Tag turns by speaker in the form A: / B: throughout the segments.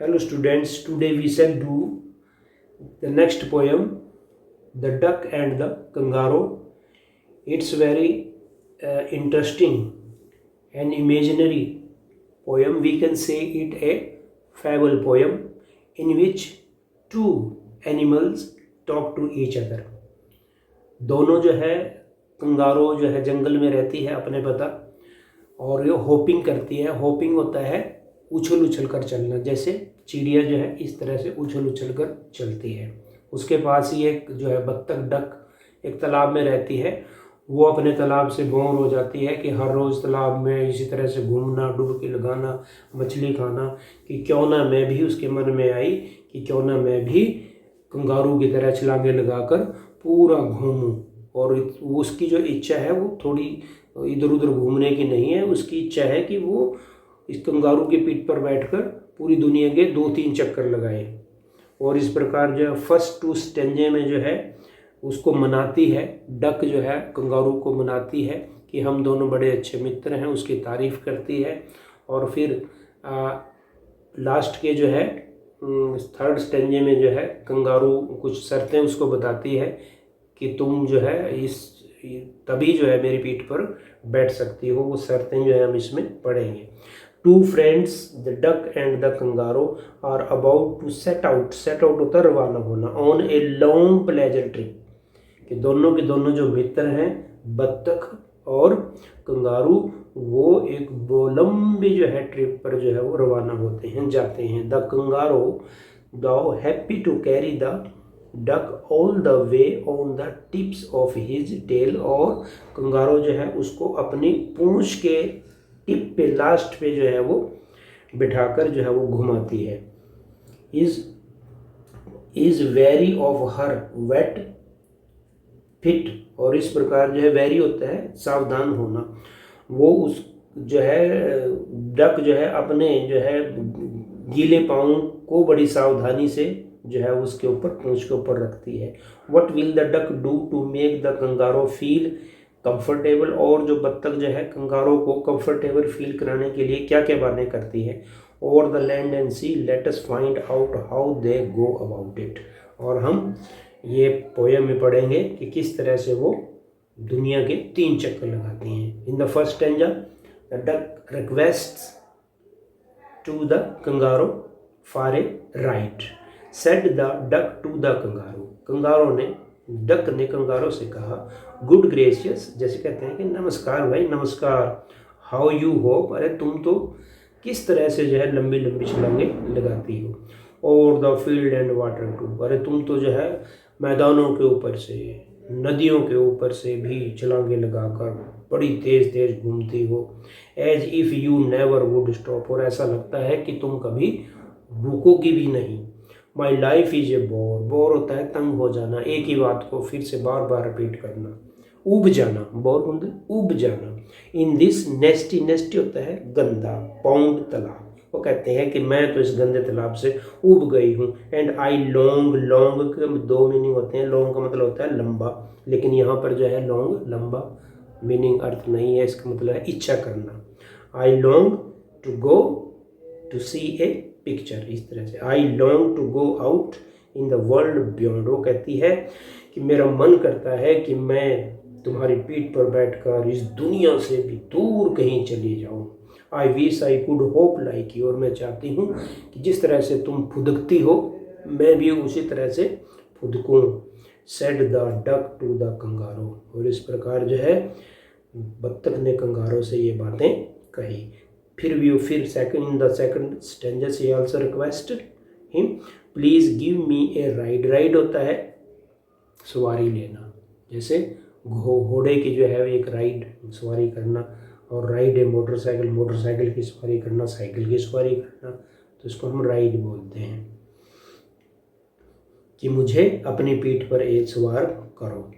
A: Hello students, today we shall do the next poem, The Duck and the Kangaroo. It's very interesting and imaginary poem. We can say it a fable poem in which two animals talk to each other. दोनों जो है kangaroo जो है जंगल में रहती है अपने पता, और ये होपिंग करती है। होपिंग होता है उछल उछल कर चलना, जैसे चिड़िया जो है इस तरह से उछल उछल कर चलती है। उसके पास ही एक जो है बत्तख डक एक तालाब में रहती है। वो अपने तालाब से बोर हो जाती है कि हर रोज़ तालाब में इसी तरह से घूमना, डुबकी लगाना, मछली खाना, कि क्यों ना मैं भी, उसके मन में आई कि क्यों ना मैं भी कंगारू की तरह छलांगे लगाकर पूरा घूमूं। और उसकी जो इच्छा है वो थोड़ी इधर उधर घूमने की नहीं है, उसकी इच्छा है कि वो इस कंगारू के पीठ पर बैठकर पूरी दुनिया के 2-3 चक्कर लगाए। और इस प्रकार जो फर्स्ट टू स्टेंजे में जो है उसको मनाती है, डक जो है कंगारू को मनाती है कि हम दोनों बड़े अच्छे मित्र हैं, उसकी तारीफ़ करती है। और फिर लास्ट के जो है थर्ड स्टेंजे में जो है कंगारू कुछ शर्तें उसको बताती है कि तुम जो है तभी जो है मेरी पीठ पर बैठ सकती हो। वो शर्तें जो है हम इसमें पढ़ेंगे। Two friends the duck and the kangaroo are about to set out होता रवाना होना, on a long pleasure trip, कि दोनों के दोनों जो मित्र हैं बत्तख और कंगारू वो एक लंबी जो है ट्रिप पर जो है वो रवाना होते हैं, जाते हैं। The kangaroo though happy to carry the duck all the way on the tips of his tail, और कंगारू जो है उसको अपनी पूंछ के टिप पे, लास्ट पे जो है वो बिठाकर जो है वो घुमाती है। Is very of her weight fit, और इस प्रकार जो है वेरी होता है सावधान होना। वो उस जो है डक जो है अपने जो है गीले पाँव को बड़ी सावधानी से जो है उसके ऊपर पूंछ के ऊपर रखती है। What will the duck do to make the kangaroo feel comfortable, और जो बत्तख जो है कंगारू को कंफर्टेबल फील कराने के लिए क्या क्या बातें करती है। Over the land and sea let us find out how they go about it, और हम ये पोएम में पढ़ेंगे कि किस तरह से वो दुनिया के 3 चक्कर लगाती हैं। In the first stanza the duck requests to the kangaroo for a ride, said the duck to the kangaroo, kangaroo ने डक ने कंगारू से कहा, गुड ग्रेशियस, जैसे कहते हैं कि नमस्कार भाई नमस्कार, हाउ यू होप, अरे तुम तो किस तरह से जो है लंबी लंबी छलांगे लगाती हो। Over the field and water too, अरे तुम तो जो है मैदानों के ऊपर से, नदियों के ऊपर से भी छलांगे लगाकर बड़ी तेज तेज घूमती हो। As if you never would stop, और ऐसा लगता है कि तुम कभी रुकोगी भी नहीं। My life is a bore, bore होता है तंग हो जाना, एक ही बात को फिर से बार बार रिपीट करना। उब जाना, बोर होंगे उब जाना। इन दिस नेस्टी, नेस्टी होता है गंदा, पाउंड तालाब, वो कहते हैं कि मैं तो इस गंदे तालाब से उब गई हूँ। एंड आई लॉन्ग, लॉन्ग के 2 मीनिंग होते हैं। लॉन्ग का मतलब होता है लंबा, लेकिन यहाँ पर जो है लॉन्ग लंबा मीनिंग अर्थ नहीं है, इसका मतलब है इच्छा करना। I long to go to see a picture, इस तरह से। I long to go out in the world beyond, वो कहती है कि मेरा मन करता है कि मैं तुम्हारी पीठ पर बैठकर इस दुनिया से भी दूर कहीं चली जाऊं। I wish I could hope like you, और मैं चाहती हूँ कि जिस तरह से तुम फुदकती हो मैं भी उसी तरह से फुदकूं। Said the duck to the kangaroo, और इस प्रकार जो है बत्तख ने कंगारू से ये बातें कही। फिर second, in the second stanza से also request him please give me a ride, ride होता है सवारी लेना, जैसे घोड़े की जो है एक राइड सवारी करना, और राइड है मोटरसाइकिल, मोटरसाइकिल की सवारी करना, साइकिल की सवारी करना, तो इसको हम राइड बोलते हैं। कि मुझे अपनी पीठ पर एक सवार करो।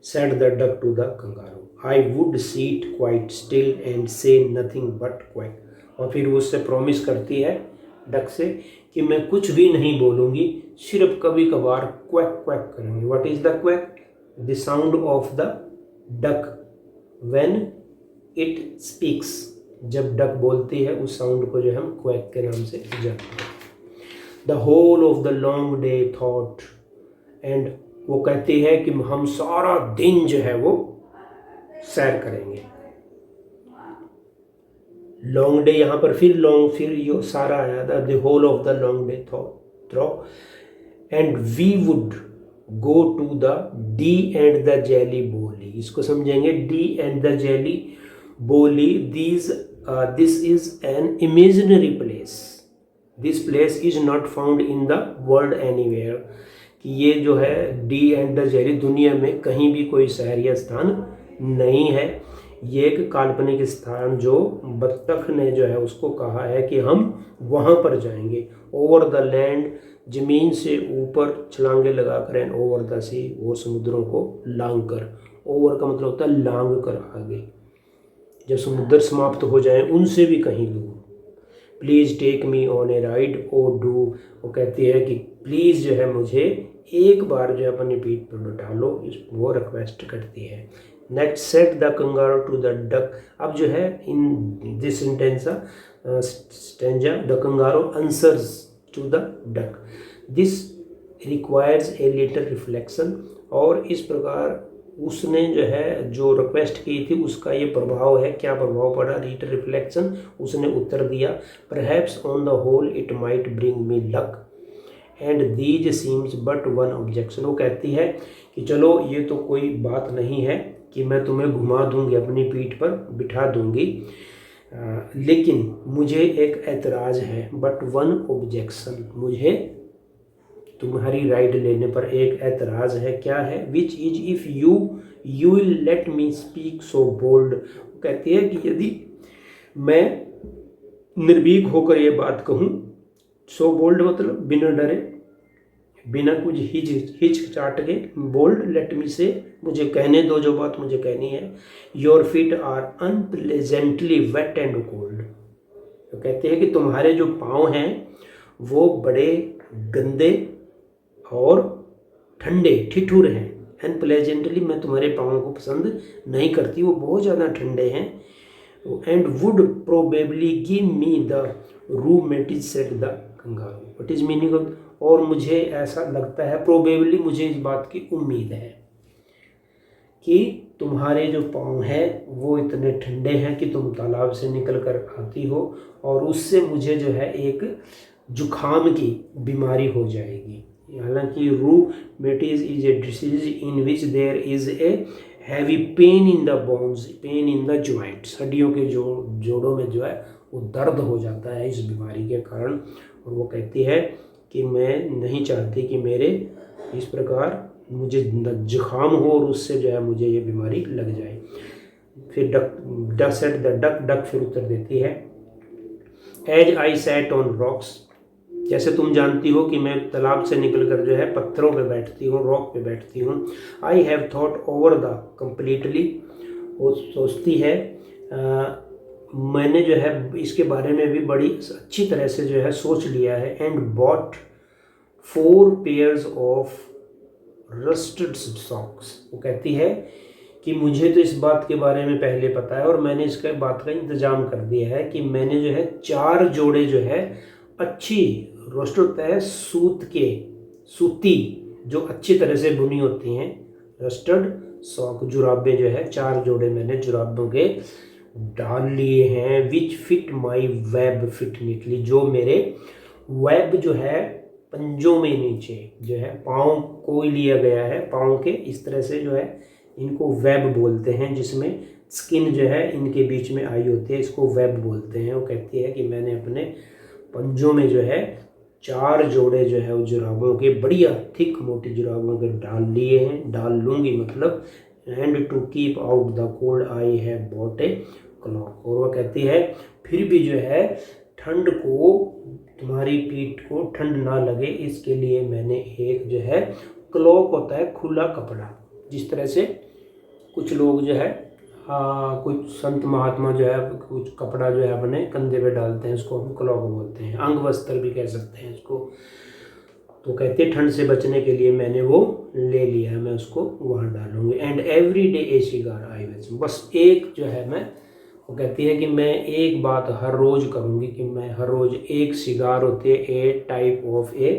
A: Said the duck to the kangaroo, I would sit quite still and say nothing but quack, और फिर वो उससे प्रॉमिस करती है डक से कि मैं कुछ भी नहीं बोलूँगी, सिर्फ कभी कभार क्वैक क्वैक करूँगी। What is the quack? The sound of the duck when it speaks, जब डक बोलती है उस साउंड को जो हम क्वैक के नाम से जानते हैं। The whole of the long day thought, and वो कहती है कि हम सारा दिन जो है वो सैर करेंगे। लॉन्ग डे, यहाँ पर फिर लॉन्ग, फिर यो सारा आया था, the whole of the long day through, and we would go to the Dee and the Jelly Bolee. इसको समझेंगे, Dee and the Jelly Bolee, this is an imaginary place, this place is not found in the world anywhere, कि ये जो है D and the jelly दुनिया में कहीं भी कोई शहर या स्थान नहीं है, ये एक काल्पनिक स्थान जो बत्तख ने जो है उसको कहा है कि हम वहाँ पर जाएंगे। ओवर द लैंड, जमीन से ऊपर छलांगे लगा कर, एंड ओवर द सी, और समुद्रों को लांग कर। ओवर का मतलब होता है लांग कर आगे, जब समुद्र समाप्त हो जाए उनसे भी कहीं दूर। Please take me on a ride O do, वो कहती है कि प्लीज़ जो है मुझे एक बार जो है अपनी पीठ पर बैठा लो, वो रिक्वेस्ट करती है। Next, said the kangaroo to the duck. अब जो है in this stanza the kangaroo answers to the duck, this requires a little reflection, और इस प्रकार उसने जो है जो रिक्वेस्ट की थी उसका ये प्रभाव है। क्या प्रभाव पड़ा? लिटिल रिफ्लेक्शन, उसने उत्तर दिया, perhaps on the whole it might bring me luck and these seems but one objection. वो कहती है कि चलो ये तो कोई बात नहीं है कि मैं तुम्हें घुमा दूंगी, अपनी पीठ पर बिठा दूंगी, लेकिन मुझे एक ऐतराज़ है, बट वन ऑब्जेक्शन, मुझे तुम्हारी राइड लेने पर एक ऐतराज़ है। क्या है? Which is if you will let me speak so bold. कहती है कि यदि मैं निर्भीक होकर ये बात कहूँ, सो बोल्ड मतलब बिना डरे, बिना कुछ हिचकिचाहट के, बोल्ड, लेट मी से, मुझे कहने दो जो बात मुझे कहनी है। Your feet are unpleasantly wet and cold. तो कहते हैं कि तुम्हारे जो पाँव हैं वो बड़े गंदे और ठंडे, ठिठुर हैं। अनप्लेजेंटली, मैं तुम्हारे पाँव को पसंद नहीं करती, वो बहुत ज़्यादा ठंडे हैं। And would probably give me the rheumatiz said the kangaroo. What is meaning of? और मुझे ऐसा लगता है, प्रोबेबली मुझे इस बात की उम्मीद है कि तुम्हारे जो पाँव हैं वो इतने ठंडे हैं कि तुम तालाब से निकल कर आती हो और उससे मुझे जो है एक जुखाम की बीमारी हो जाएगी। हालांकि rheumatiz is a disease in which there is a heavy pain in the bones, pain in the joints, हड्डियों के जोड़ों में जो है वो दर्द हो जाता है इस बीमारी के कारण। और वो कहती है कि मैं नहीं चाहती कि मेरे इस प्रकार मुझे जुखाम हो और उससे जो है मुझे ये बीमारी लग जाए। फिर duck said the duck, duck फिर उत्तर देती है, as I sat on rocks, जैसे तुम जानती हो कि मैं तालाब से निकलकर जो है पत्थरों पे बैठती हूँ, रॉक पे बैठती हूँ। I have thought over the completely, वो सोचती है मैंने जो है इसके बारे में भी बड़ी अच्छी तरह से जो है सोच लिया है। And bought 4 pairs of rusted socks. वो कहती है कि मुझे तो इस बात के बारे में पहले पता है और मैंने इसका बात का इंतज़ाम कर दिया है कि मैंने जो है 4 जोड़े जो है अच्छी रोस्ट होता है सूती जो अच्छी तरह से बुनी होती हैं, रस्टर्ड सॉक, जुराबे जो है 4 जोड़े मैंने जुराबों के डाल लिए हैं। Which fit my web fit neatly, जो मेरे वेब जो है पंजों में नीचे जो है पाँव को लिया गया है, पाँव के इस तरह से जो है इनको वेब बोलते हैं, जिसमें स्किन जो है इनके बीच में आई होती है, इसको वेब बोलते हैं। वो कहती है कि मैंने अपने पंजों में जो है 4 जोड़े जो है वो जुराबों के, बढ़िया थिक मोटी जुराबों के डाल लिए हैं, डाल लूँगी मतलब। And to keep out the cold I have bought a cloak. और वह कहती है फिर भी जो है ठंड को, तुम्हारी पीठ को ठंड ना लगे इसके लिए मैंने एक जो है क्लॉक होता है खुला कपड़ा, जिस तरह से कुछ लोग जो है कुछ संत महात्मा जो है कुछ कपड़ा जो है अपने कंधे पे डालते हैं, उसको हम क्लॉक बोलते हैं, अंग वस्त्र भी कह सकते हैं इसको। तो कहते हैं ठंड से बचने के लिए मैंने वो ले लिया है, मैं उसको वहाँ डालूंगी। And every day A cigar I will, बस एक जो है मैं वो कहती है कि मैं एक बात हर रोज़ करूँगी कि मैं हर रोज़ एक सिगार होती है a type of a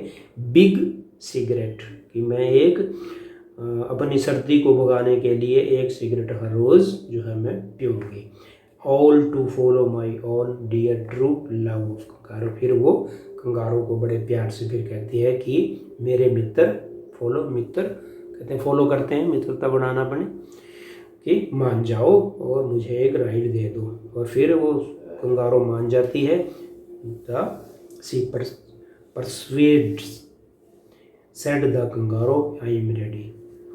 A: big cigarette, कि मैं एक अपनी सर्दी को भगाने के लिए एक सिगरेट हर रोज़ जो है मैं पीऊँगी। All to follow my own dear true love kangaroo. फिर वो कंगारू को बड़े प्यार से फिर कहती है कि मेरे मित्र फॉलो, मित्र कहते हैं फॉलो करते हैं, मित्रता बढ़ाना बने, कि मान जाओ और मुझे एक राइड दे दो। और फिर वो कंगारू मान जाती है। The sea persuades said the kangaroo I am ready.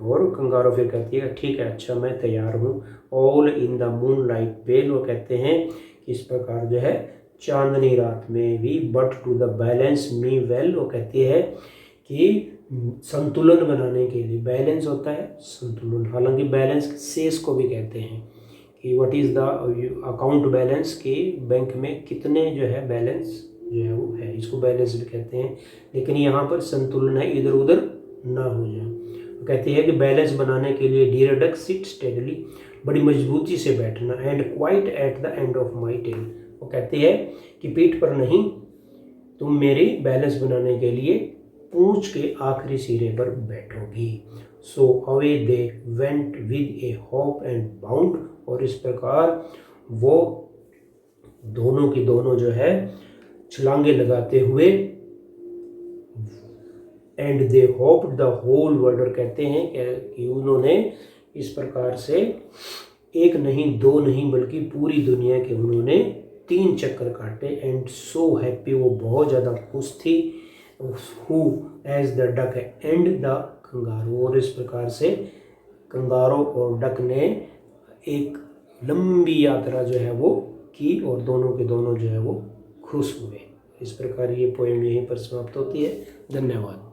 A: और कंगारू फिर कहती है ठीक है, अच्छा मैं तैयार हूँ। All in the moonlight pale, वो कहते हैं कि इस प्रकार जो है चांदनी रात में भी, but to the balance me well, वो कहती है कि संतुलन बनाने के लिए, बैलेंस होता है संतुलन, हालांकि बैलेंस शेष को भी कहते हैं कि what is the account balance, कि बैंक में कितने जो है बैलेंस जो है वो है, इसको बैलेंस भी कहते हैं। लेकिन यहाँ पर संतुलन है, इधर उधर ना हो जाए। वो कहती है कि बैलेंस बनाने के लिए डियर डक सिट स्टेडली, बड़ी मजबूती से बैठना, and quite at the end of my tail. वो कहती है कि पीठ पर नहीं, तुम मेरी बैलेंस बनाने के लिए पूंछ के आखिरी सिरे पर बैठोगी। So away they went with a hop and bound, और इस प्रकार वो दोनों की दोनों जो है छलांगे लगाते हुए, and they hopped the whole world, और कहते हैं कि उन्होंने इस प्रकार से एक नहीं दो नहीं बल्कि पूरी दुनिया के उन्होंने 3 चक्कर काटे। एंड सो हैप्पी, वो बहुत ज़्यादा खुश थी, who as the duck and the kangaroo, और इस प्रकार से कंगारू और डक ने एक लंबी यात्रा जो है वो की, और दोनों के दोनों जो है वो खुश हुए। इस प्रकार ये पोएम यहीं पर समाप्त होती है। धन्यवाद।